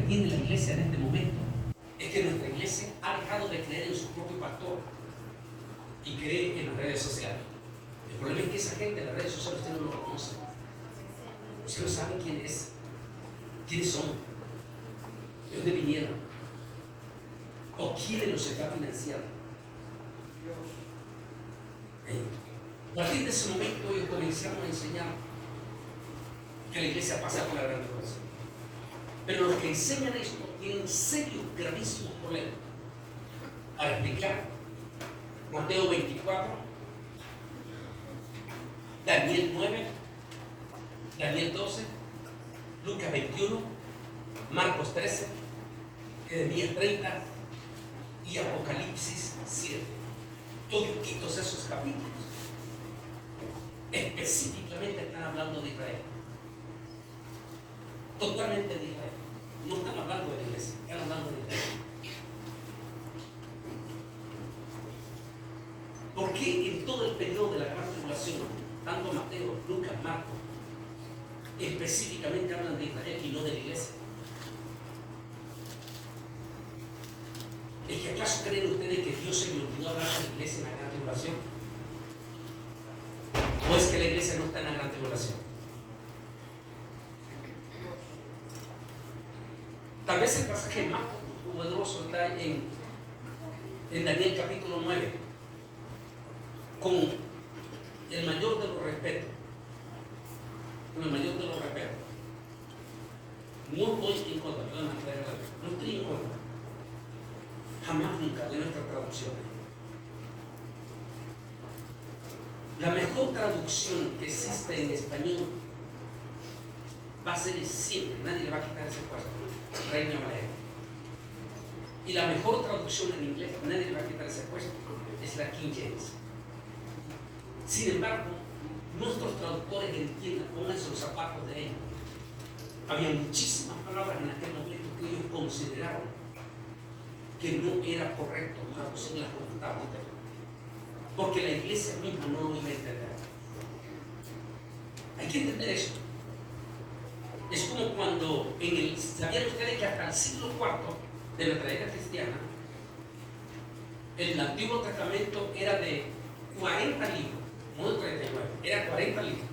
tiene la iglesia en este momento es que nuestra iglesia ha dejado de creer en su propio pastor y cree en las redes sociales. El problema es que esa gente en las redes sociales usted no lo conoce. Usted no sabe quién es, quiénes son, de dónde vinieron, o quién los está financiando. A partir de ese momento ellos comenzaron a enseñar que la iglesia pasa por la gran tribulación. Pero los que enseñan esto tienen serios, gravísimos problemas. Al explicar Mateo 24, Daniel 9, Daniel 12, Lucas 21, Marcos 13, Jeremías 30 y Apocalipsis 7. Todos esos capítulos específicamente están hablando de Israel. Totalmente de Israel. No están hablando de la iglesia, están hablando de Israel. ¿Por qué en todo el periodo de la gran tribulación, tanto Mateo, Lucas, Marcos, específicamente hablan de Israel y no de la iglesia? ¿Es que acaso creen ustedes que Dios se le olvidó hablar de la iglesia en la gran tribulación? ¿O es que la iglesia no está en la gran tribulación? Tal vez el pasaje más poderoso está en Daniel capítulo 9, con el mayor de los respetos. Con el mayor de los respetos. No estoy en contra, no estoy en contra. Jamás nunca de nuestras traducciones. La mejor traducción que existe en español va a ser siempre, nadie le va a quitar ese puesto, Reina Valera. Y la mejor traducción en inglés, nadie le va a quitar ese puesto, es la King James. Sin embargo, nuestros traductores entienden, pónganse los zapatos de ellos. Había muchísimas palabras en aquel momento que ellos consideraron que no era correcto traducirlas como estaban, porque la iglesia misma no lo iba a entender. Hay que entender eso. Es como cuando ¿sabían ustedes que hasta el siglo IV de nuestra era cristiana, el Antiguo Testamento era de 40 libros, no de 39, era 40 libros?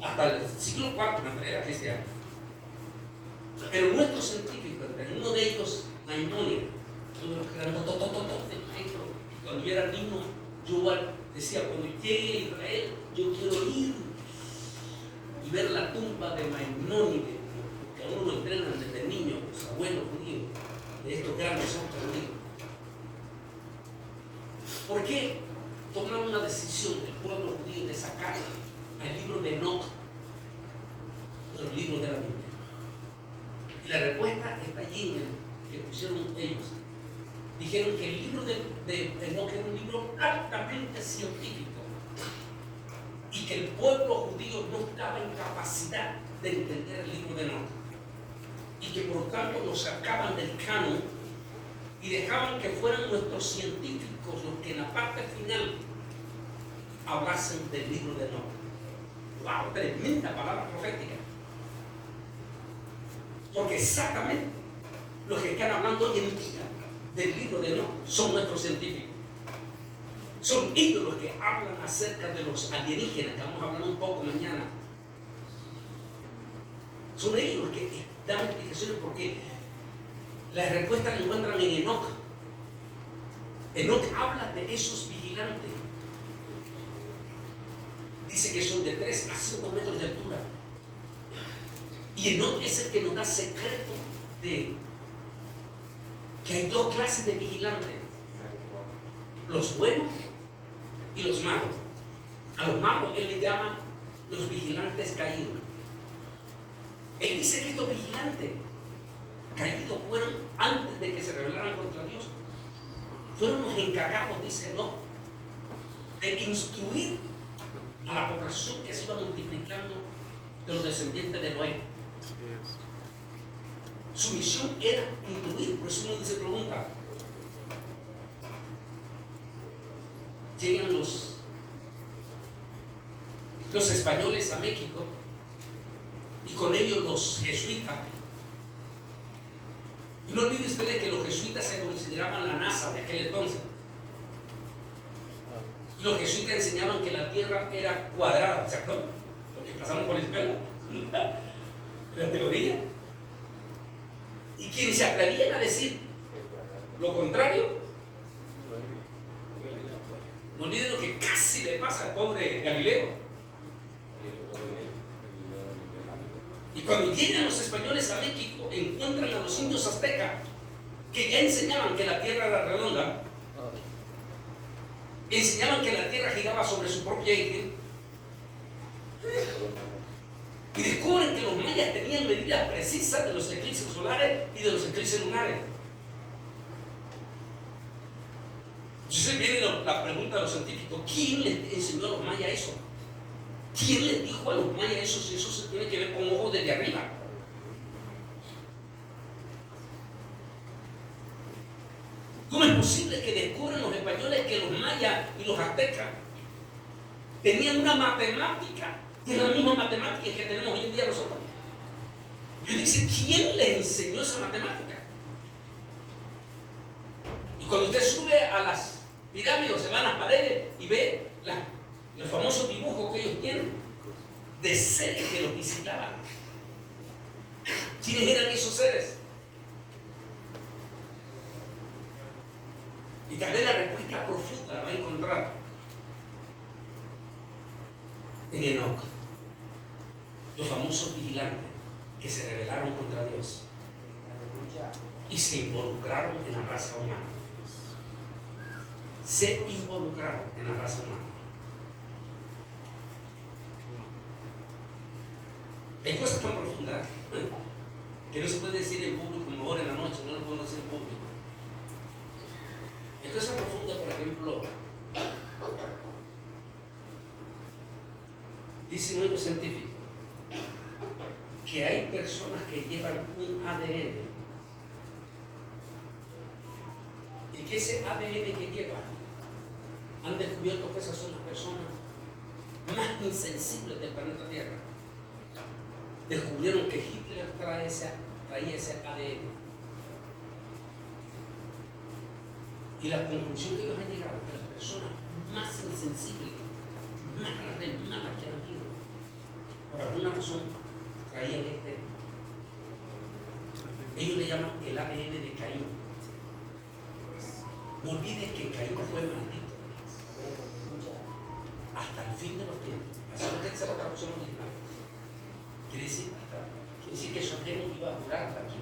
Hasta el siglo IV de nuestra era cristiana. Pero nuestros científicos, uno de ellos, Maimónides, uno de los que eran cuando yo era niño, yo decía, cuando llegue a Israel, yo quiero ir y ver la tumba de Maimónides, que a uno lo entrenan desde niño, los abuelos judíos, de estos grandes hombres judíos. ¿Por qué tomaron una decisión del pueblo judío de sacar el libro de Enoch de los libros de la Biblia? Y la respuesta está allí en el que pusieron ellos. Dijeron que el libro de Enoch era un libro altamente científico y que el pueblo judío no estaba en capacidad de entender el libro de Enoch y que por tanto lo sacaban del canon y dejaban que fueran nuestros científicos los que en la parte final hablasen del libro de Enoch. ¡Wow! Tremenda palabra profética. Porque exactamente los que están hablando hoy en día del libro de Enoch son nuestros científicos. Son ellos los que hablan acerca de los alienígenas, que vamos a hablar un poco mañana. Son ellos los que dan explicaciones porque las respuestas las encuentran en Enoch. Enoch habla de esos vigilantes. Dice que son de 3 a 5 metros de altura. Y Enoch es el que nos da secreto de que hay 2 clases de vigilantes: los buenos y los malos. A los malos él le llama los vigilantes caídos. Él dice que estos vigilantes caídos fueron, antes de que se rebelaran contra Dios, fueron los encargados, dice Enoch, de instruir a la población que se iba multiplicando de los descendientes de Noé. Su misión era incluir. Por eso uno se pregunta, llegan los españoles a México y y con ellos los jesuitas. Y no olviden ustedes que los jesuitas se consideraban la NASA de aquel entonces. Y los jesuitas enseñaban que la tierra era cuadrada, ¿se acuerdan? Lo que pasamos por la escuela, la teoría. Y quienes se atrevían a decir lo contrario, no olviden lo que casi le pasa al pobre Galileo. Y cuando llegan los españoles a México, encuentran a los indios aztecas que ya enseñaban que la tierra era redonda, enseñaban que la tierra giraba sobre su propia eje, y descubren que los mayas tenían medidas precisas de los eclipses solares y de los eclipses lunares. Entonces viene la pregunta de los científicos: ¿quién les enseñó a los mayas eso? ¿Quién les dijo a los mayas eso si eso se tiene que ver con ojos desde arriba? ¿Cómo es posible que descubran los españoles que los mayas y los aztecas tenían una matemática que es la misma matemática que tenemos hoy en día nosotros? Yo dice, ¿quién les enseñó esa matemática? Y cuando usted sube a las pirámides, se va a las paredes y ve los famosos dibujos que ellos tienen de seres que los visitaban. ¿Quiénes eran esos seres? Y tal vez la respuesta profunda la va a encontrar en Enoc, los famosos vigilantes que se rebelaron contra Dios y se involucraron en la raza humana. Se involucraron en la raza humana. Hay cosas tan profundas que no se puede decir en público, como ahora en la noche, no lo podemos decir en público. Hay cosas profundas, por ejemplo, dicen nuevos científicos que hay personas que llevan un ADN y que ese ADN que llevan han descubierto que esas son las personas más insensibles del planeta Tierra. Descubrieron que Hitler traía ese ADN. Y la conclusión que ellos han llegado es que las personas más insensibles, más malas que han habido, por alguna razón, traían este. Ellos le llaman el ADN de Caín. No olvides que Caín fue maldito hasta el fin de los tiempos. Así es que esa es la traducción original. Quiere decir que su reino iba a durar hasta aquí.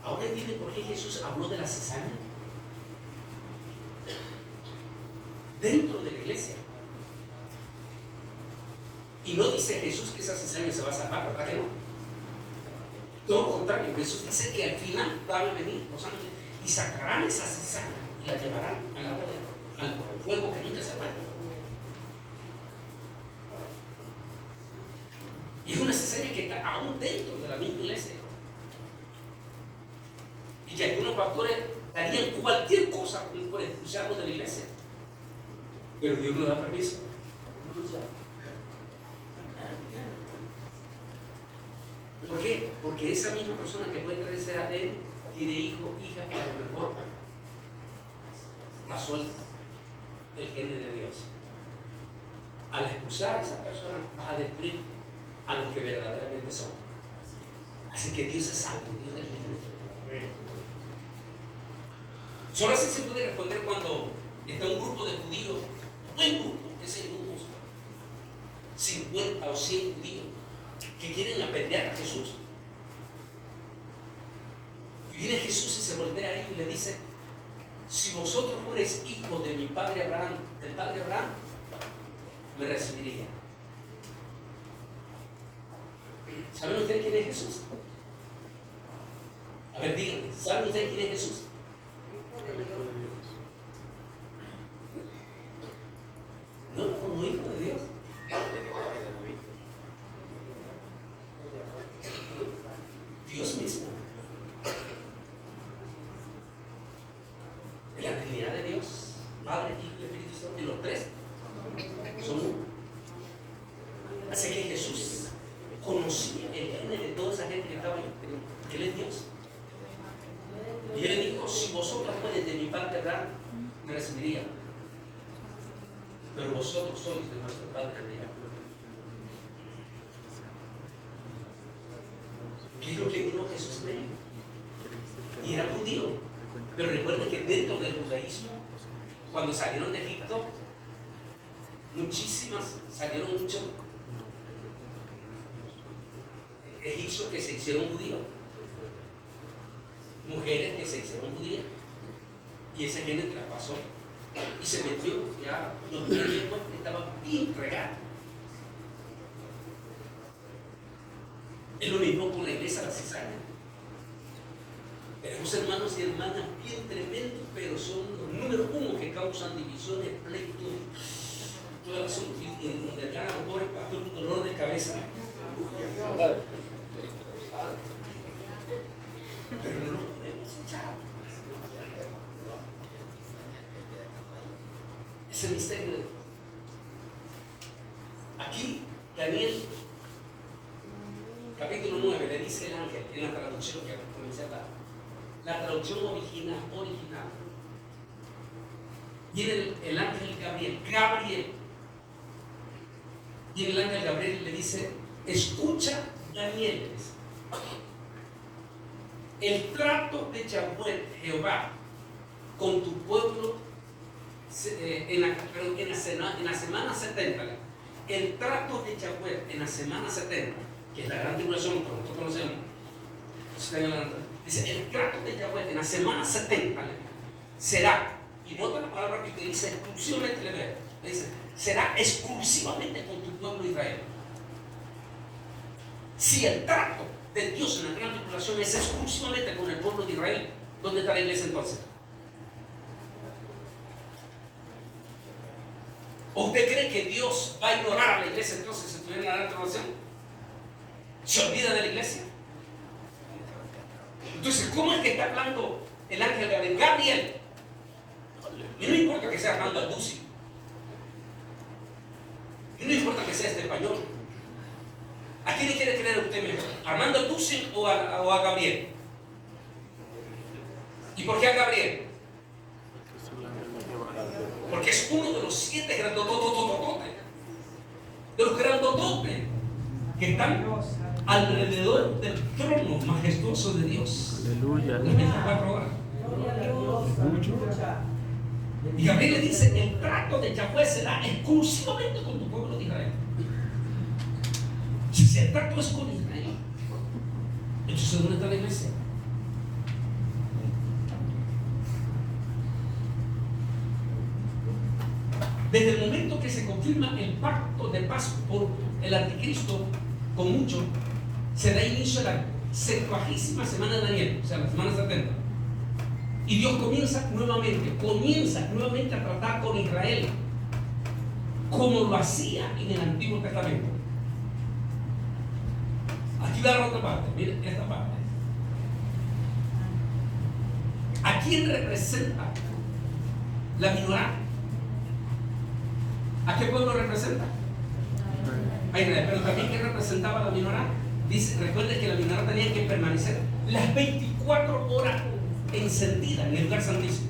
Ahora entienden por qué Jesús habló de la cizaña dentro de la iglesia. Y no dice Jesús que esa cizaña se va a salvar, ¿verdad que no? Todo lo contrario, Jesús dice que al final van a venir los ángeles y sacarán esa cizaña y la llevarán al fuego que nunca se apaga. Y es una cizaña que está aún dentro de la misma iglesia. Y que algunos pastores darían cualquier cosa por expulsarlos de la iglesia. Pero Dios no da permiso. ¿Por qué? Porque esa misma persona que puede traer ese ADN tiene hijo, hija, que a lo mejor pasó el genio de Dios. Al expulsar a esa persona, vas a destruir a los que verdaderamente son. Así que Dios es santo, Dios es libre. Solo así se puede responder cuando está un grupo de judíos, un buen grupo, que se unos 50 o 100 judíos, que quieren apedrear a Jesús. Y viene Jesús y se voltea a ellos y le dice: si vosotros fueres hijos de mi padre Abraham, del padre Abraham, me recibiría. ¿Saben ustedes quién es Jesús? A ver, díganme, ¿saben ustedes quién es Jesús? No, como hijo de Dios. Dios mismo. En la Trinidad de Dios, Padre, Hijo y Espíritu Santo, y los tres son uno. Así que Jesús Él es Dios. Y Él le dijo, si vosotros puedes de mi parte hablar, me recibirían. Pero vosotros sois de nuestro Padre el diablo. ¿Qué es lo que vino Jesús de él? Y era judío. Pero recuerden que dentro del judaísmo, cuando salieron de Egipto, salieron muchos egipcios que se hicieron judíos, mujeres que se hicieron judías, y ese género traspasó y se metió, ya los niños estaban bien regados. Es lo mismo con la iglesia de la cizaña. Tenemos hermanos y hermanas bien tremendos, pero son los números uno que causan divisiones, pleitos, todas las donde ganan los pobres pastores un dolor de cabeza. Pero no los podemos echar. Es el misterio de Dios. Aquí, Daniel, capítulo 9, le dice el ángel, en la traducción que comencé a hablar, la traducción original. Y el ángel Gabriel, y el ángel Gabriel le dice, escucha, Daniel, le dice, el trato de Yahweh, Jehová, con tu pueblo en la semana 70, el trato de Yahweh en la semana 70, que es la gran tribulación que nosotros conocemos, dice, el trato de Yahweh en la semana 70 será, y nota la palabra que dice exclusivamente, le dice, será exclusivamente con tu pueblo Israel. Si el trato de Dios en la gran tribulación es exclusivamente con el pueblo de Israel, ¿dónde está la iglesia entonces? ¿O usted cree que Dios va a ignorar a la iglesia entonces si estuviera en la gran tribulación? ¿Se olvida de la iglesia? Entonces, ¿cómo es que está hablando el ángel Gabriel? Y no importa que sea Armando Alducci, y no importa que sea este español. ¿A quién le quiere creer usted mejor? ¿A Armando Alducci o a Gabriel? ¿Y por qué a Gabriel? Porque es uno de los 7 grandotototototes, de los grandototes que están alrededor del trono majestuoso de Dios. Aleluya. Las 24 horas. Y Gabriel le dice, el trato de Yahweh será exclusivamente con tu pueblo de Israel. Si el trato es con Israel, entonces ¿dónde está la iglesia? Desde el momento que se confirma el pacto de paz por el anticristo con muchos, se da inicio a la 70ª semana de Daniel, o sea, la semana 70. Y Dios comienza nuevamente a tratar con Israel como lo hacía en el Antiguo Testamento. Aquí va la otra parte, miren esta parte. ¿A quién representa la menorá? ¿A qué pueblo representa? A Israel. Pero también, ¿qué representaba la menorá? Dice, recuerden que la menorá tenía que permanecer las 24 horas encendida en el lugar santísimo.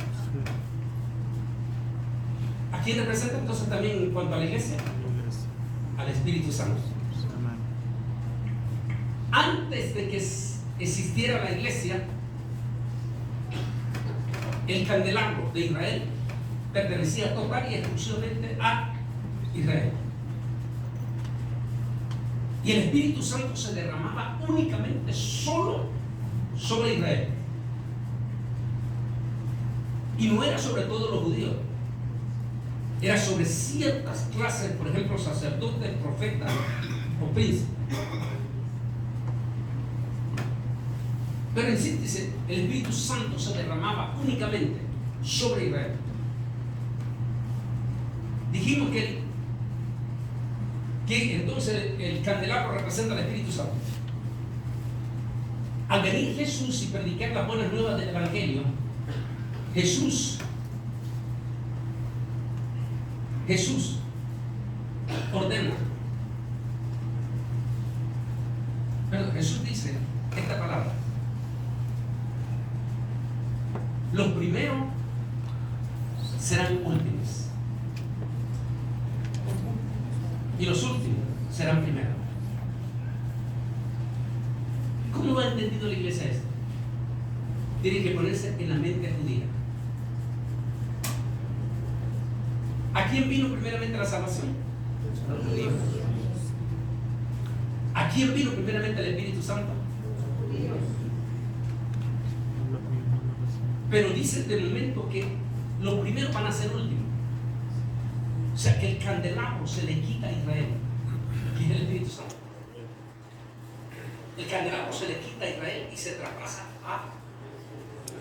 ¿A quién representa entonces también en cuanto a la iglesia? Al Espíritu Santo. Antes de que existiera la iglesia, el candelabro de Israel pertenecía total y exclusivamente a Israel. Y el Espíritu Santo se derramaba únicamente solo sobre Israel. Y no era sobre todos los judíos, era sobre ciertas clases, por ejemplo, sacerdotes, profetas o príncipes. Pero en síntesis, el Espíritu Santo se derramaba únicamente sobre Israel. Dijimos que entonces el candelabro representa al Espíritu Santo. Al venir Jesús y predicar las buenas nuevas del Evangelio, Jesús ordena. Pero Jesús dice esta palabra: Los primeros serán últimos y los últimos serán primeros. ¿Cómo lo ha entendido la iglesia esto? Tiene que ponerse en la mente judía. ¿A quién vino primeramente la salvación? A los judíos. ¿A quién vino primeramente el Espíritu Santo? Pero dice de momento que los primeros van a ser últimos. O sea que el candelabro se le quita a Israel, que es el Espíritu Santo. El candelabro se le quita a Israel y se traspasa a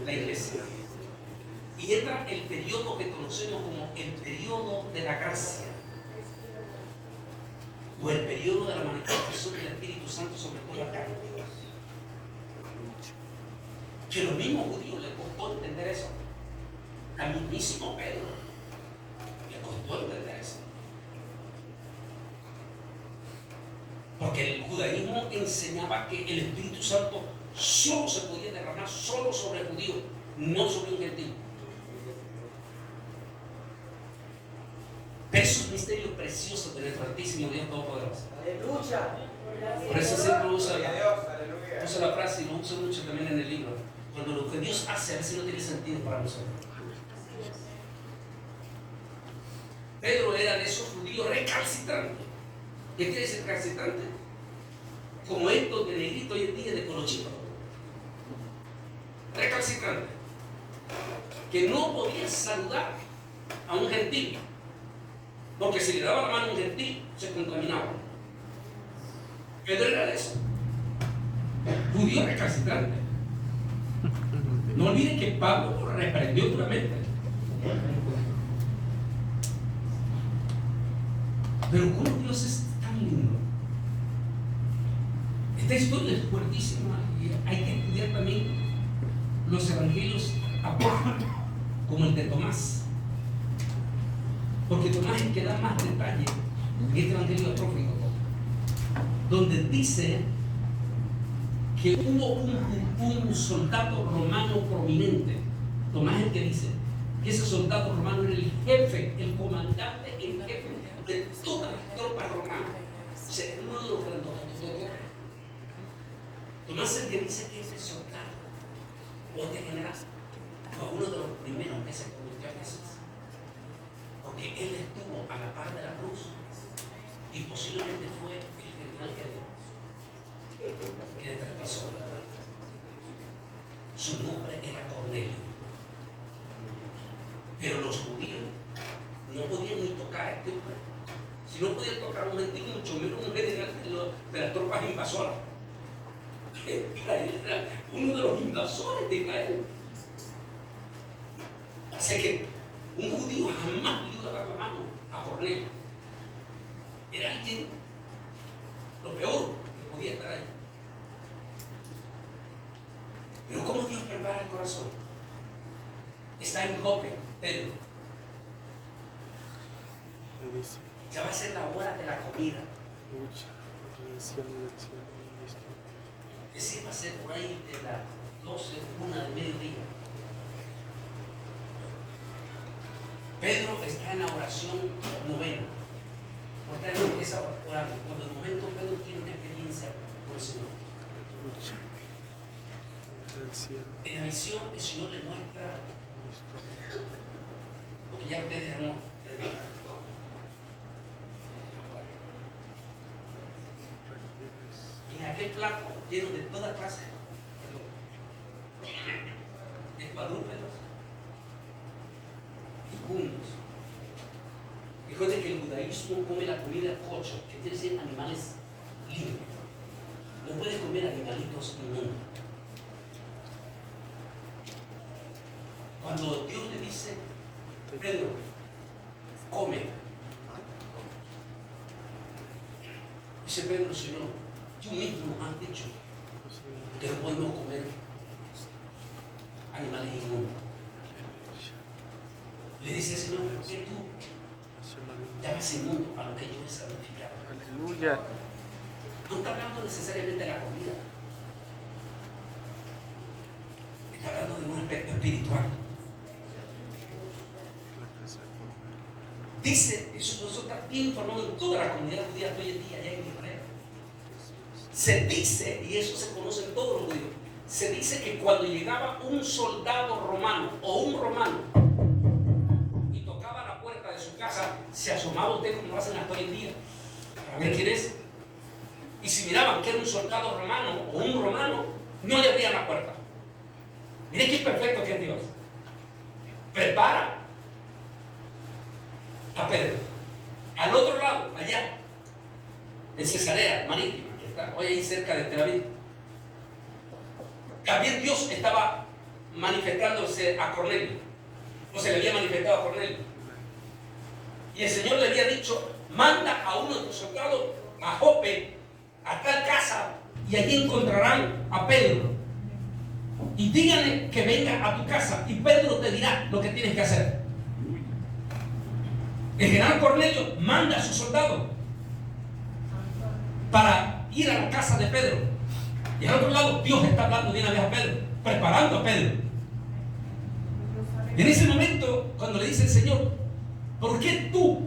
la iglesia. Y entra el periodo que conocemos como el periodo de la gracia, o el periodo de la manifestación del Espíritu Santo sobre toda la carne. Que los mismos judíos les costó entender eso. Al mismísimo Pedro le costó entender eso. Porque el judaísmo enseñaba que el Espíritu Santo solo se podía derramar solo sobre el judío, no sobre un gentil. Esos misterios preciosos de nuestro Altísimo Dios Todopoderoso. Aleluya. Por eso siempre usa la frase, y lo uso mucho también en el libro. Cuando lo que Dios hace a veces no tiene sentido para nosotros. Pedro era de esos judíos recalcitrantes. ¿Qué quiere decir recalcitrante? Como estos de negrito hoy en día de colochito. Recalcitrante. Que no podía saludar a un gentil. Porque si le daba la mano a un gentil, se contaminaba. Pedro era de eso. Judío recalcitrante. No olviden que Pablo lo reprendió duramente. Pero como Dios es tan lindo. Esta historia es fuertísima y hay que estudiar también los evangelios apócrifos, como el de Tomás. Porque Tomás es el que da más detalle en este evangelio apócrifo, donde dice que hubo un soldado romano prominente. Tomás es el que dice que ese soldado romano era el jefe, el comandante en jefe de todas las tropas romanas. O sea, uno de los grandes. Tomás es el que dice que ese soldado o este general fue uno de los primeros que se convirtió a Jesús. Porque él estuvo a la par de la cruz y posiblemente fue el general que determinó. Su nombre era Cornelio. Pero los judíos no podían ni tocar a este hombre. Si no podían tocar a un gentil, mucho menos un general de las tropas invasoras. Israel era uno de los invasores de Israel. Así que un judío jamás le iba a dar la mano a Cornelio. Era alguien, lo peor que podía estar ahí. Pero ¿cómo Dios prepara el corazón? Está en Jope, Pedro. Ya va a ser la hora de la comida. Ese va a ser por ahí de las 12, 1 del mediodía. Pedro está en la oración novena. Porque él empieza a orar. Cuando el momento Pedro tiene una experiencia por el Señor. En la visión el Señor le muestra lo que ya ustedes han en aquel plato lleno de toda clase de cuadrúpedos y cunos. Recuerden que el judaísmo come la comida cocho, que quiere decir animales limpios. No puede comer animalitos inmundos. Cuando Dios le dice, Pedro, come. Dice Pedro, Señor, tú mismo has dicho que no podemos comer animales inmundos. Le dice el Señor, ¿por qué tú llamas inmundo a lo que yo he santificado? Aleluya. No está hablando necesariamente de la comida. Está hablando de un aspecto espiritual. Dice, eso está bien informado en toda la comunidad judía de hoy en día, allá en Israel. Se dice, y eso se conoce en todos los judíos, se dice que cuando llegaba un soldado romano o un romano y tocaba la puerta de su casa, se asomaba usted como lo hacen hasta hoy en día, para ver quién es. Y si miraban que era un soldado romano o un romano, no le abrían la puerta. Mire qué perfecto que es Dios. Prepara a Pedro. Al otro lado, allá, en Cesarea Marítima, que está hoy ahí cerca de Tel Aviv. También Dios estaba manifestándose a Cornelio. O se le había manifestado a Cornelio. Y el Señor le había dicho: manda a uno de tus soldados a Jope, a tal casa, y allí encontrarán a Pedro. Y díganle que venga a tu casa, y Pedro te dirá lo que tienes que hacer. El general Cornelio manda a sus soldados para ir a la casa de Pedro. Y al otro lado, Dios está hablando de una vez a Pedro, preparando a Pedro. Y en ese momento, cuando le dice el Señor: ¿por qué tú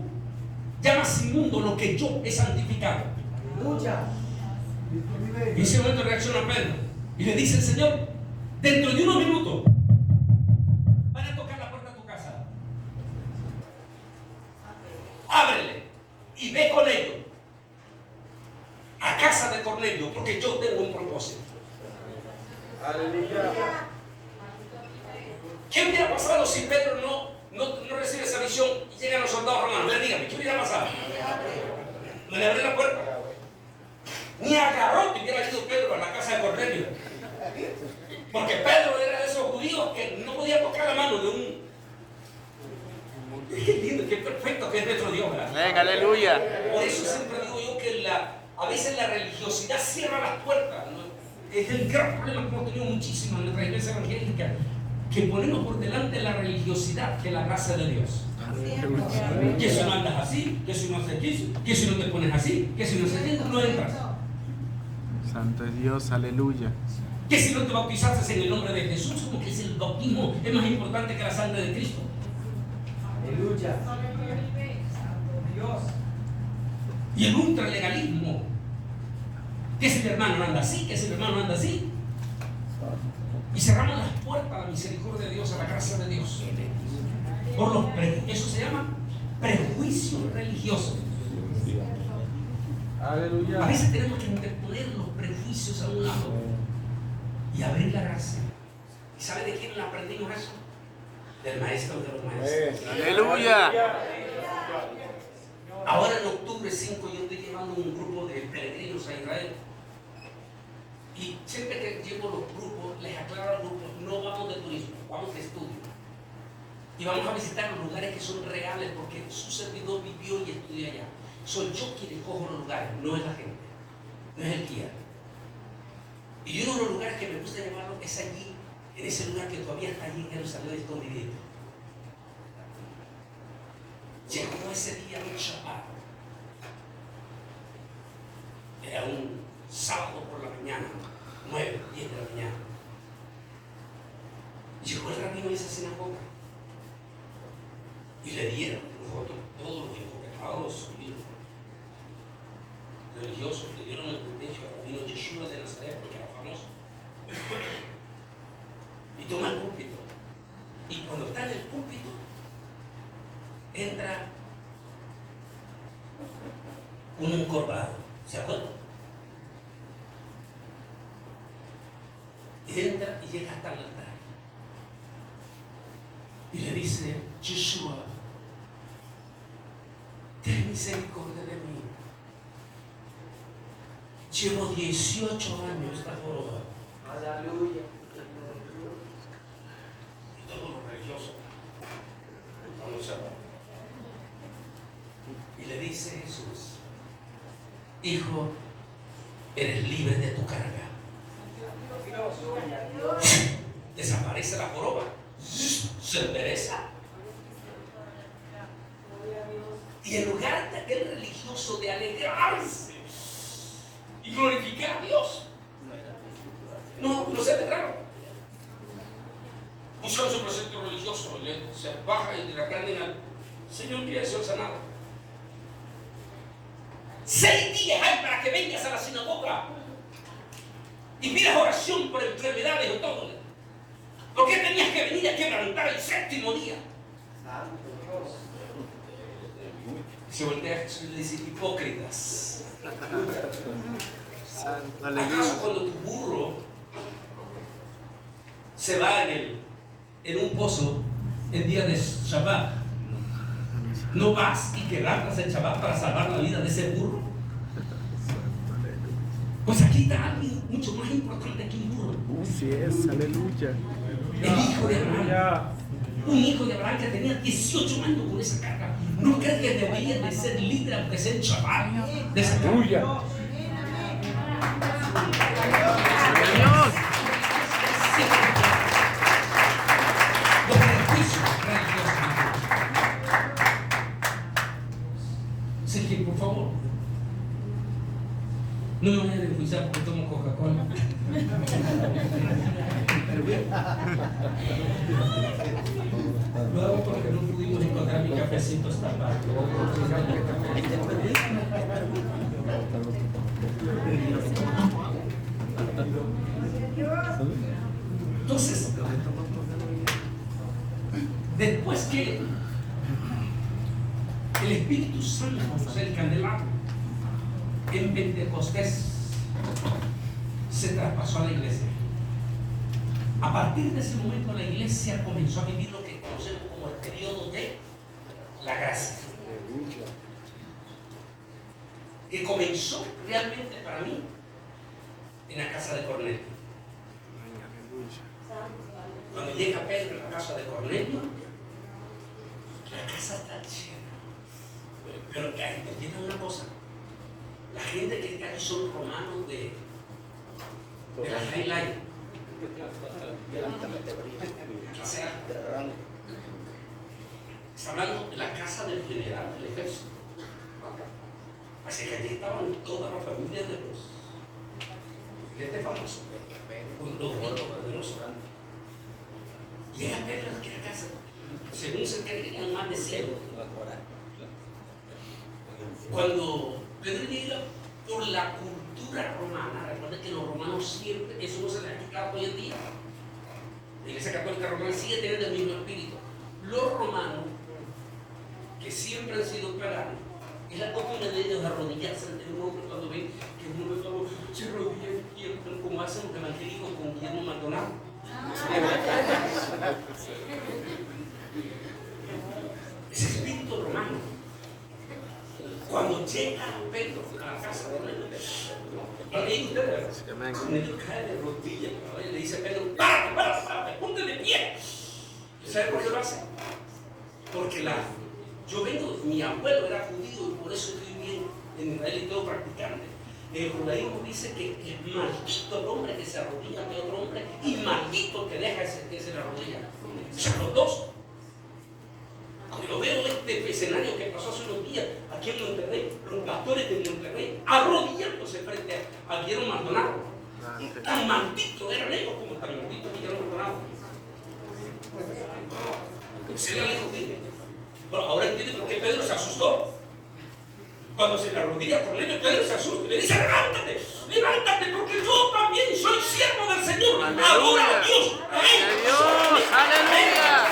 llamas inmundo lo que yo he santificado? Y en ese momento reacciona Pedro y le dice el Señor: dentro de unos minutos van a tocar la puerta de tu casa. Ábrele y ve con ellos a casa de Cornelio, porque yo tengo un propósito. Aleluya. ¿Qué hubiera pasado si Pedro no recibe esa visión y llegan los soldados romanos? Dígame, ¿qué hubiera pasado? No le abrió la puerta. Ni a garrote hubiera ido Pedro a la casa de Cornelio. Porque Pedro era de esos judíos que no podía tocar la mano de un... Qué lindo, qué perfecto que es nuestro Dios, ¿verdad? Amén, aleluya. Por eso siempre digo yo que a veces la religiosidad cierra las puertas, ¿no? Es el gran problema que hemos tenido muchísimo en nuestra iglesia evangélica, que ponemos por delante la religiosidad que la gracia de Dios. Que si no andas así, que si no haces aquí, que si no te pones así, que si no haces aquí, no entras. Santo es Dios, aleluya. Que si no te bautizaste en el nombre de Jesús, como que si el bautismo es más importante que la sangre de Cristo. Aleluya. Dios. Y el ultralegalismo. Que si mi hermano no anda así, que si mi hermano no anda así. Y cerramos las puertas a la misericordia de Dios, a la gracia de Dios. Por los eso se llama prejuicios religiosos. Aleluya. A veces tenemos que interponer los prejuicios a un lado y abrir la gracia. ¿Y sabe de quién aprendimos eso? Del maestro de los maestros. Aleluya. Ahora en octubre 5 yo estoy llevando un grupo de peregrinos a Israel. Y siempre que llevo los grupos, les aclaro al grupo: no vamos de turismo, vamos de estudio. Y vamos a visitar los lugares que son reales, porque su servidor vivió y estudió allá. Soy yo quien escojo los lugares, no es la gente, no es el guía. Y uno de los lugares que me gusta llevarlo es allí, en ese lugar que todavía está allí en Jerusalén escondidito. Llegó ese día un Shabbat. Era un sábado por la mañana, 9, 10 de la mañana. Llegó el rabino a esa sinagoga y le dieron nosotros, todos los enfocados religiosos, le dieron el privilegio al rabino Yeshua de Nazaret, porque era famoso. Y toma el púlpito. Y cuando está en el púlpito, entra un encorvado, ¿se acuerdan? Y entra y llega hasta el altar. Y le dice: Yeshua, ten misericordia de mí. Llevo 18 años esta joroba. Aleluya. Y todos los religiosos vamos a ver. Y le dice Jesús: hijo, eres libre de tu carga. Desaparece la joroba, se endereza. Y en lugar de aquel religioso de alegrarse y glorificar a Dios, no se alegraron. Buscan su precepto religioso, se baja y le aprenden Señor, quiere ser sanado. 6 días hay para que vengas a la sinagoga y pidas oración por enfermedades o todo. ¿Por qué tenías que venir a quebrantar el 7º día? Se voltea a Jesús y le dice: hipócritas. Santo, ¿Acaso aleluya. cuando tu burro se va en un pozo el día de Shabbat, no vas y quebrantas el Shabbat para salvar la vida de ese burro? Pues aquí está alguien mucho más importante que un burro. Así es, aleluya. El hijo de Abraham. Un hijo de Abraham que tenía 18 años con esa carga. ¿No crees que debería de ser líder aunque sea el Shabbat de esa carga? Dios. Los prejuicios religiosos. Sergio, por favor, no me vayan a enjuiciar porque tomo Coca-Cola. Lo hago porque no pudimos encontrar mi cafecito esta parte. Entonces, después que el Espíritu Santo, o sea, el candelabro, en Pentecostés se traspasó a la iglesia. A partir de ese momento la iglesia comenzó a vivir lo que conocemos como el periodo de la gracia, que comenzó realmente para mí en la casa de Cornelio. Cuando llega Pedro a la casa de Cornelio, la casa está llena. Pero que entiendan una cosa: la gente que está aquí son romanos de la highlight. O sea, está hablando de la casa del general del ejército. Así que allí estaban todas las familias de este famoso, con los ricos poderosos. Llega Pedro a aquella casa. Según se cree que tenían más de 100. Cuando Pedro llega, por la cultura romana, recuerden que los romanos siempre, eso no se les ha quitado hoy en día. La Iglesia Católica Romana sigue teniendo el mismo espíritu. Los romanos, que siempre han sido paganos, es la costumbre de ellos de arrodillarse ante un hombre cuando ven que uno de todos se arrodilla y como hacen los evangélicos con Guillermo Maldonado. Ese espíritu romano, cuando llega Pedro a la casa de Cornelio, Cornelio cae de rodillas y le dice a Pedro: párate, ponte de pie. ¿Sabe por qué lo hace? Porque yo vengo, mi abuelo era judío y por eso estoy bien en Israel y todo practicante. El judaísmo dice que es maldito el hombre que se arrodilla ante otro hombre y maldito que deja que se le arrodilla. O sea, los dos. Cuando yo veo este escenario que pasó hace unos días aquí en Monterrey, los pastores de Monterrey arrodillándose frente a Guillermo Maldonado. Tan maldito eran ellos como tan maldito Guillermo Maldonado. Se le dijo: bueno, ahora entiende por qué Pedro se asustó. Cuando se le arrodilla a Cornelio, Pedro se asusta y le dice: levántate, porque yo también soy siervo del Señor. Adora a Dios. Dios, aleluya.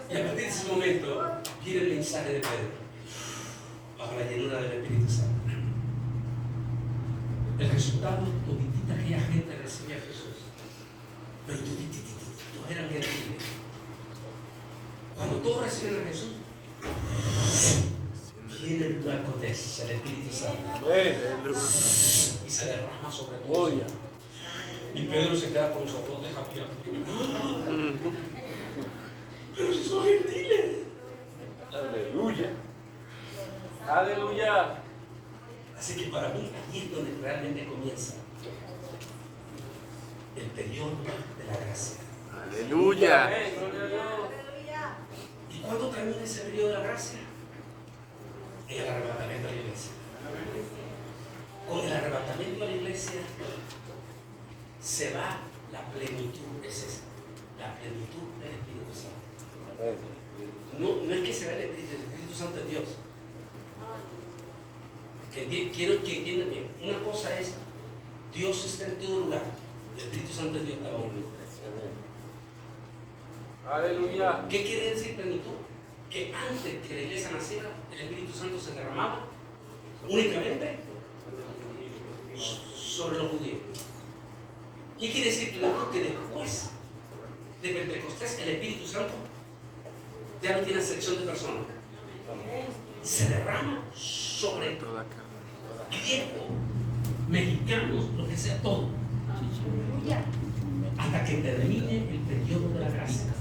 Y a partir de ese momento viene el mensaje de Pedro bajo la llenura del Espíritu Santo. El resultado, toditita aquella gente recibía a Jesús, pero todititos eran gentiles. Cuando todos reciben a Jesús, viene el Ruach, el Espíritu Santo, y se derrama sobre todos. Y Pedro se queda con los ojos de Javier. Pero si son gentiles. Aleluya. Aleluya. Así que para mí aquí es donde realmente comienza el periodo de la gracia. Aleluya. Amén. Gloria a Dios. ¿Y cuándo termina ese periodo de la gracia? En el arrebatamiento de la iglesia. Con el arrebatamiento de la iglesia se va la plenitud, es esa, la plenitud del Espíritu Santo. No es que se va el Espíritu Santo de Dios. Quiero que entiendan bien. Una cosa es, Dios está en todo lugar, el Espíritu Santo de Dios también. Aleluya. ¿Qué quiere decir plenitud? Que antes que la iglesia naciera, el Espíritu Santo se derramaba únicamente sobre los judíos. ¿Qué quiere decir plenitud? Que después de Pentecostés el Espíritu Santo ya no tiene sección de personas. Se derrama sobre Toda carne. griegos, mexicanos, lo que sea, todo. Hasta que termine el periodo de la gracia.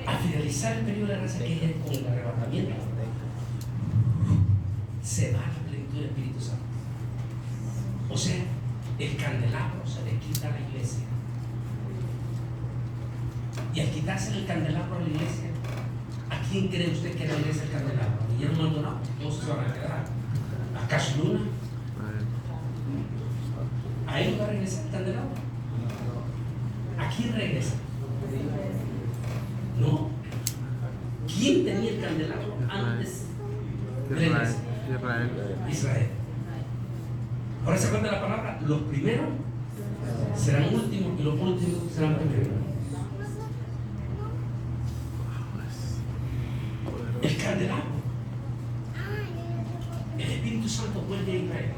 Al finalizar el periodo de la gracia, que es con el arrebatamiento, se va la plenitud del Espíritu Santo. O sea, el candelabro se le quita a la iglesia. Y al quitarse el candelabro a la iglesia, ¿a quién cree usted que regresa el candelabro? ¿A Guillermo Maldonado? Todos se van a quedar. ¿A Cash Luna? ¿A él va a regresar el candelabro? ¿A quién regresa? No. ¿Quién tenía el candelabro antes de la iglesia? Israel. Ahora se cuenta la palabra, los primeros serán últimos y los últimos serán primeros. El candelabro. El Espíritu Santo vuelve a Israel.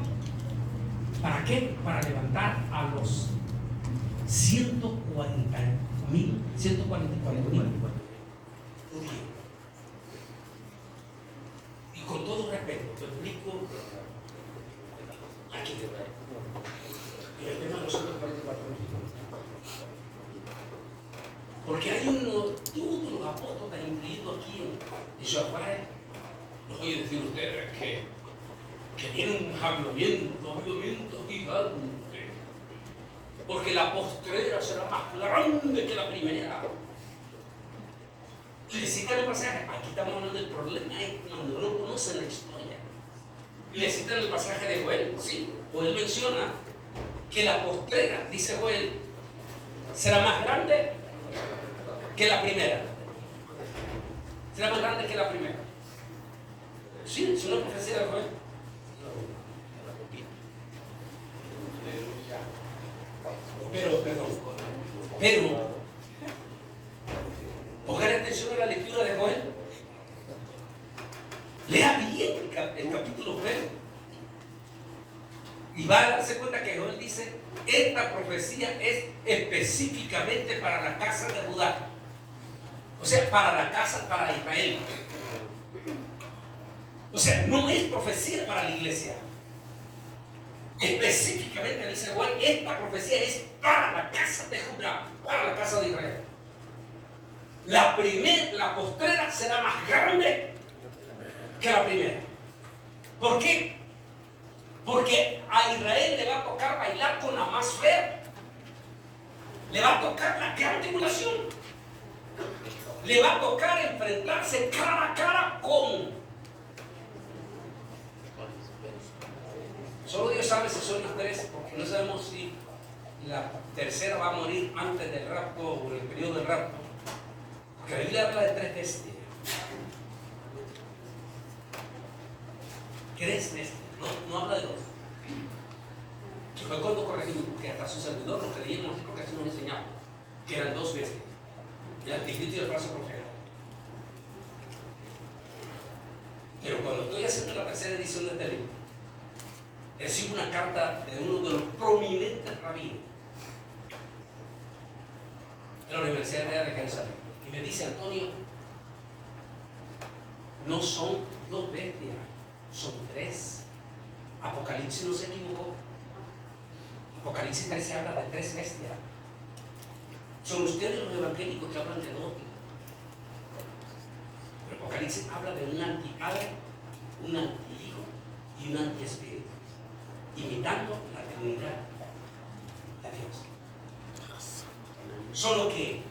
¿Para qué? Para levantar a los 144,000 judíos. Y con todo respeto, te explico aquí te traigo. Y el tema de los 144,000. Porque hay todos los apóstoles incluidos aquí en Israel. No oye decir ustedes que viene un avivamiento gigante. Porque la postrera será más grande que la primera. Y le citan el pasaje, aquí estamos hablando del problema, cuando no conocen la historia. Y le citan el pasaje de Joel, sí, Joel menciona que la postrera, dice Joel, será más grande que la primera. Será más grande que la primera. Sí, es una profecía de Joel. Pero, pongan atención a la lectura de Joel. Lea bien el capítulo 3. Y va a darse cuenta que Joel dice, esta profecía es específicamente para la casa de Judá. O sea, para la casa, para Israel. O sea, no es profecía para la iglesia. Específicamente dice Joel, esta profecía es para la casa de Judá, para la casa de Israel. La postrera será más grande que la primera. ¿Por qué? Porque a Israel le va a tocar bailar con la más fea. Le va a tocar la gran tribulación. Le va a tocar enfrentarse cara a cara con. Solo Dios sabe si son las tres, porque no sabemos si la tercera va a morir antes del rapto o en el periodo del rapto. Porque la Biblia habla de tres bestias. ¿Tres bestias? No habla de dos. Que fue cuando corregimos, que hasta su servidor lo creíamos, porque así nos enseñaba, que eran dos bestias: el anticristo y el falso profeta. Pero cuando estoy haciendo la tercera edición de este libro, recibo una carta de uno de los prominentes rabinos de la Universidad de Jerusalén y me dice: Antonio, no son dos bestias, son tres. Apocalipsis no se equivocó. Apocalipsis 13 habla de tres bestias. Son ustedes los evangélicos que hablan de dos. Pero Apocalipsis habla de un antipadre, un antihijo y un antiespíritu, imitando la Trinidad de Dios. Solo que,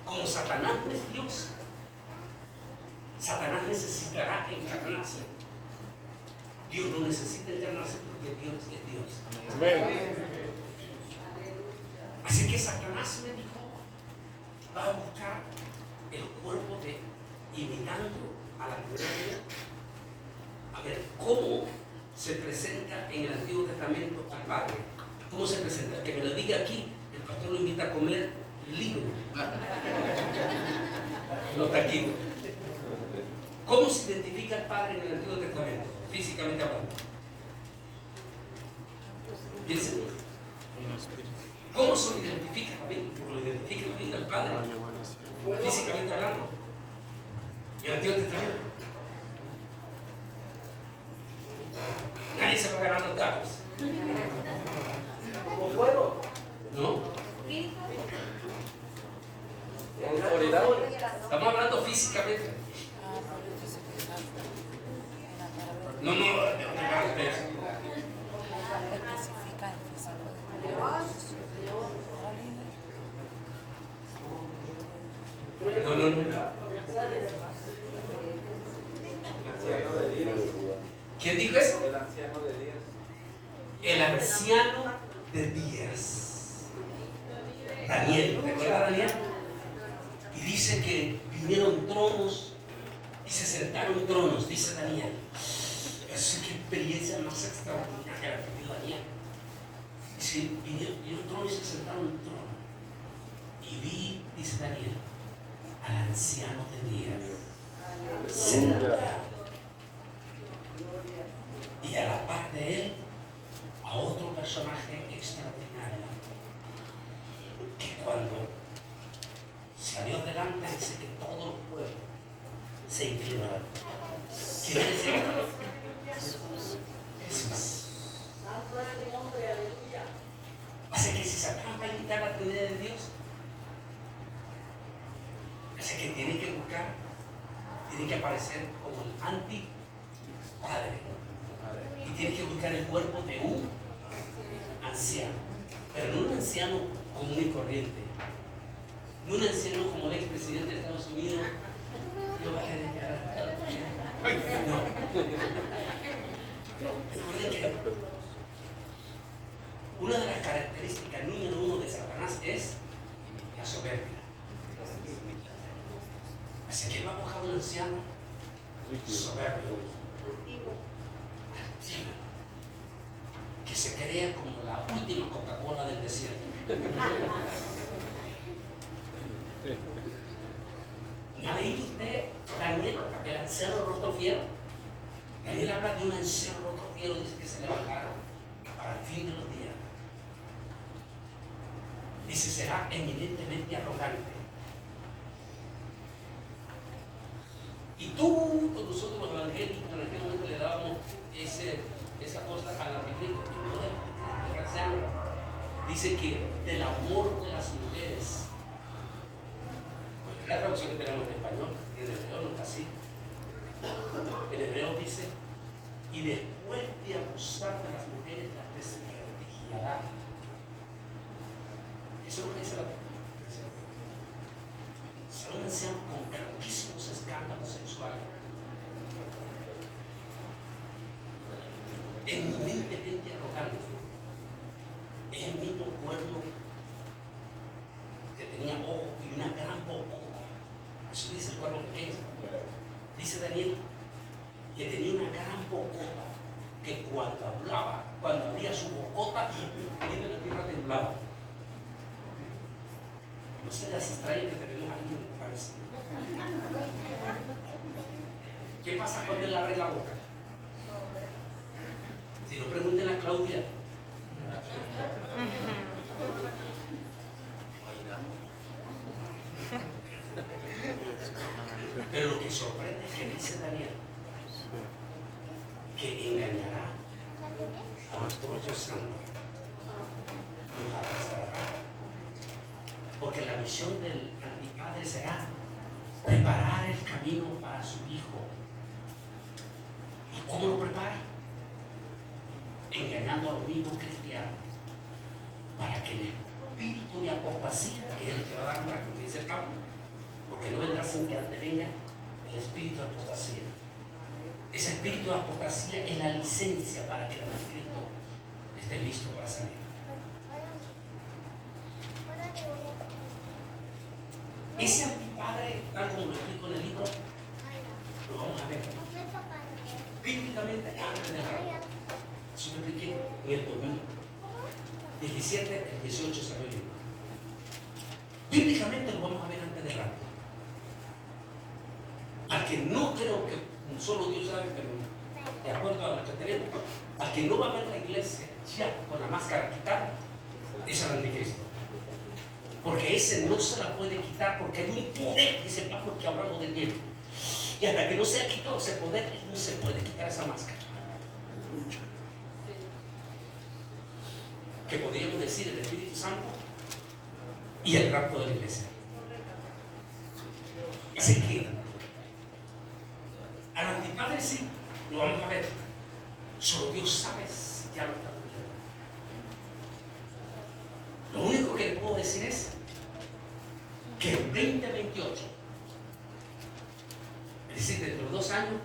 como Satanás no es Dios, Satanás necesitará encarnarse Dios no necesita encarnarse porque Dios es Dios. Amén. Así que Satanás me dijo, va a buscar el cuerpo de imitando a la gloria, a ver cómo se presenta en el Antiguo Testamento al Padre. ¿Cómo se presenta? Que me lo diga aquí, el pastor lo invita a comer libro. No taquitos. ¿Cómo se identifica al Padre en el Antiguo Testamento? Físicamente hablando. Piensen. ¿Cómo se identifica también? Porque lo identifica también al Padre. Físicamente hablando. En el Antiguo Testamento. Nadie se va a ganar los tacos. ¿Cómo puedo? ¿No? Autoridad. Estamos hablando físicamente. No, ¿Quién dijo eso? El anciano de Días. El anciano de Días. Daniel, ¿te acuerdas de Daniel? Y dice que vinieron tronos y se sentaron en tronos, dice Daniel. Eso es que experiencia más extraordinaria que ha tenido Daniel. Dice, vinieron tronos y se sentaron en trono. Y vi, dice Daniel, al anciano de Días sentado. Y a la par de él, a otro personaje extraordinario, que cuando salió delante dice que todo el pueblo se inclinó. ¿Quién es él? Jesús. Así que si Satanás va a imitar la Trinidad de Dios, así que tiene que buscar, tiene que aparecer como el anti-padre. Y tiene que buscar el cuerpo de un anciano, pero no un anciano común y corriente, no un anciano como el expresidente de Estados Unidos. No va a querer no. Recuerden que una de las características número uno de Satanás es la soberbia. Así que él va a buscar un anciano soberbio, que se crea como la última Coca-Cola del desierto. ¿Ha leído usted Daniel, el anciano rostro fiero? Daniel habla de un anciano rostro fiero, dice que se levantaron para el fin de los días. Dice, será eminentemente arrogante. Y tú, con nosotros los evangélicos, en aquel momento le dábamos esa cosa a la Biblia, dice que del amor de las mujeres, pues la traducción que tenemos en español, en hebreo no está así. En hebreo dice, y después de abusar de las mujeres, las desprestigiará. Eso es lo que dice la Biblia. Será un anciano con grandísimos escándalos sexuales, eminentemente arrogante. Es el mismo cuerno que tenía ojos y una gran boca. Eso dice el cuerno pequeño. Dice Daniel que tenía una gran bocota, que cuando hablaba, cuando abría su bocota, y la tierra temblaba. No se les extraña que tenemos a alguien que parece. ¿Qué pasa cuando él abre la boca? Si no, pregunten a Claudia. Pero lo que sorprende es que dice Daniel que engañará a nuestro santo. Porque la misión del antipadre será preparar el camino para su hijo. ¿Y cómo lo prepara? Engañando a los mismos cristianos para que el espíritu de apostasía, que es el que va a dar una conciencia al campo, porque no vendrá sin que antes venga el espíritu de apostasía. Ese espíritu de apostasía es la licencia para que el anticristo esté listo para salir. Ese antipadre, tal como lo explico en el libro, lo vamos a ver bíblicamente antes de la guerra. Eso lo expliqué en el 2017, el 18 salió el libro. Bíblicamente lo vamos a ver antes del rapto. Al que no creo que solo Dios sabe, pero de acuerdo a lo que tenemos, al que no va a ver la iglesia ya con la máscara quitada, es el anticristo. Porque ese no se la puede quitar porque hay un poder, dice Pablo, que hablamos del tiempo. Y hasta que no se ha quitado ese poder, no se puede quitar esa máscara. Que podríamos decir el Espíritu Santo y el rapto de la iglesia. Así que al antipadre sí, lo vamos a ver. Solo Dios sabe si ya lo está cumpliendo. Lo único que le puedo decir es que en 2028, es decir, dentro de 2 años,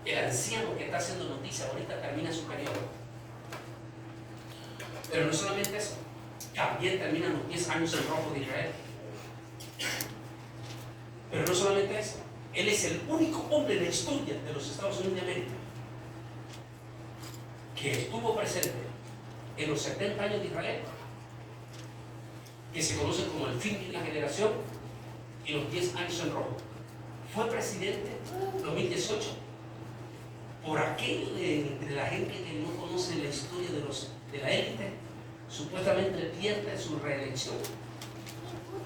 el anciano que está haciendo noticia ahorita termina su periodo. Pero no solamente eso, también terminan los 10 años en rojo de Israel. Pero no solamente eso, él es el único hombre en la historia de los Estados Unidos de América que estuvo presente en los 70 años de Israel, que se conoce como el fin de la generación, y los 10 años en rojo. Fue presidente en 2018 por aquel de la gente que no conoce la historia de la élite, supuestamente pierde su reelección,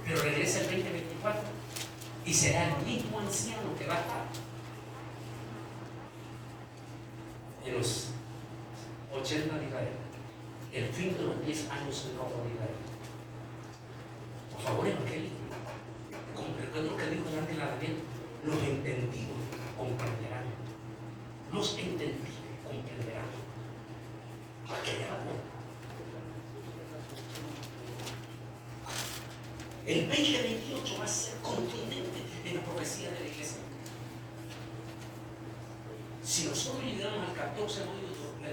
pero regresa el 2024 y será el mismo anciano que va a estar en los 80 de Israel, el fin de los 10 años en rojo de Israel. Por favor, evangelio, recuerdo lo que dijo el ángel a Daniel: los entendidos comprenderán. Los entendidos comprenderán. Para que haya amor. El 2028 va a ser contundente en la profecía de la iglesia. Si nosotros llegamos al 14 de mayo del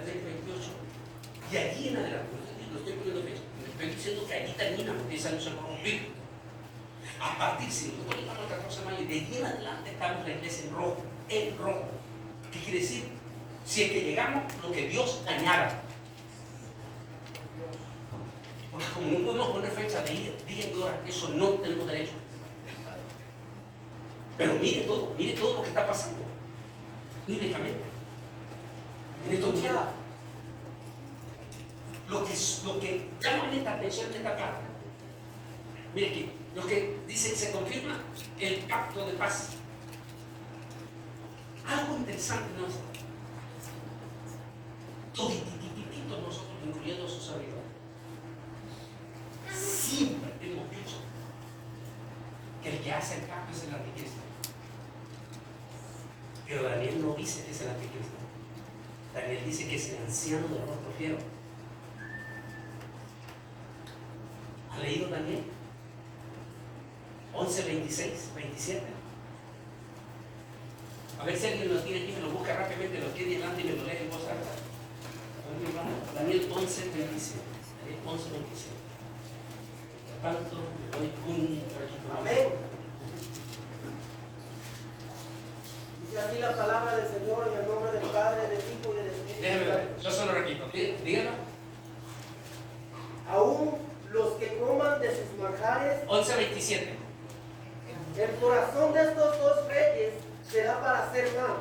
2028, y allí en adelante, lo estoy poniendo fecha, estoy diciendo que allí terminan los 10 años en rojo bíblico. A partir, si nosotros llegamos al 14 de mayo, de allí en adelante estamos la iglesia en rojo. En rojo. ¿Qué quiere decir? Si es que llegamos, lo que Dios añada. Porque como no podemos poner fecha de día y hora, eso no tenemos derecho. Pero mire todo lo que está pasando. Bíblicamente. En estos días. Lo que llama esta atención en esta parte. Mire aquí, lo que dice, se confirma el pacto de paz. Algo interesante, ¿no? Todititos nosotros, incluyendo sus servidores, siempre hemos dicho que el que hace el pacto es el anticristo. Pero Daniel no dice que es el anticristo. Daniel dice que es el anciano del rostro fiero. ¿Ha leído Daniel? 11, 26, 27. A ver si alguien lo tiene aquí, me lo busca rápidamente, lo tiene delante y me lo lee en voz alta. Daniel 11, 27. Daniel 11, 27. Por tanto, le doy un registro. Amén. Dice así la palabra del Señor en el nombre del Padre, del Hijo y del Espíritu Déjame ver, Santo. yo solo repito. Díganlo. Aún los que coman de sus manjares, 11, 27. el corazón de estos dos reyes será para hacer mal.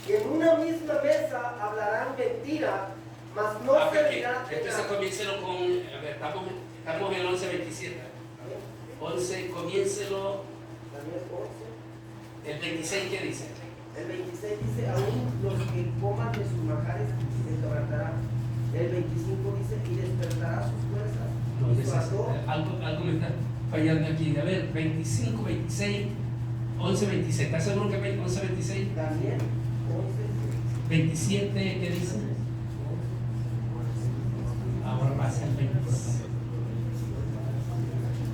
Y en una misma mesa hablarán mentira, mas no servirá de Entonces nada. comiéncelo con, a ver, estamos en 11, 27. 11, comiéncelo. Daniel 11. El 26, ¿qué dice? El 26 dice, aún los que coman de sus manjares se quebrantarán. El 25 dice, y despertará sus fuerzas. No, y su ardor. algo me está fallando aquí. A ver, 25, 26, 11, 26. ¿Estás seguro que 11, 26? Daniel 11. 27, ¿qué dice? Ahora pasa el 27.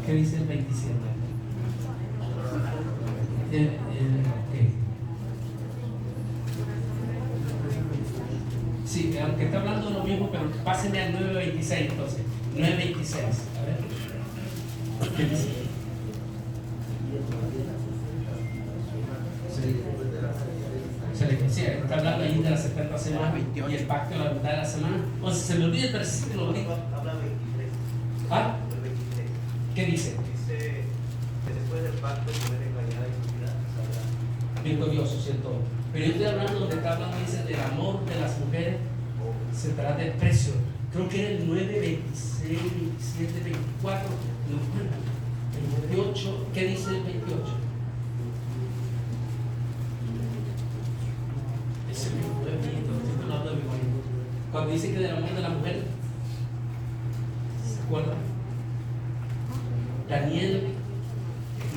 ¿Qué dice el 27? Ok. porque está hablando de lo mismo, pero pásenme al 9:26 entonces. 9:26. A ver. ¿Qué dice? Se le decía, está hablando ahí de las 70 semanas y el pacto de la mitad de la semana. O sea, se me olvida el versículo. Habla 23. ¿Ah? El 23. ¿Qué dice? Dice que después del pacto comer engañada y impiedad sabrá. Victorioso, ¿cierto? Pero yo estoy hablando donde está hablando, dice, del amor de las mujeres, se trata del precio. Creo que era el 9, 26, 27, 24, no recuerdo. El 28, ¿qué dice el 28? Ese mismo es bonito, estoy hablando de mi marido. Cuando dice que del amor de la mujer, ¿se acuerdan? Daniel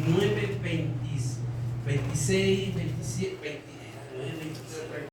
9, 26, 27, 29, 26.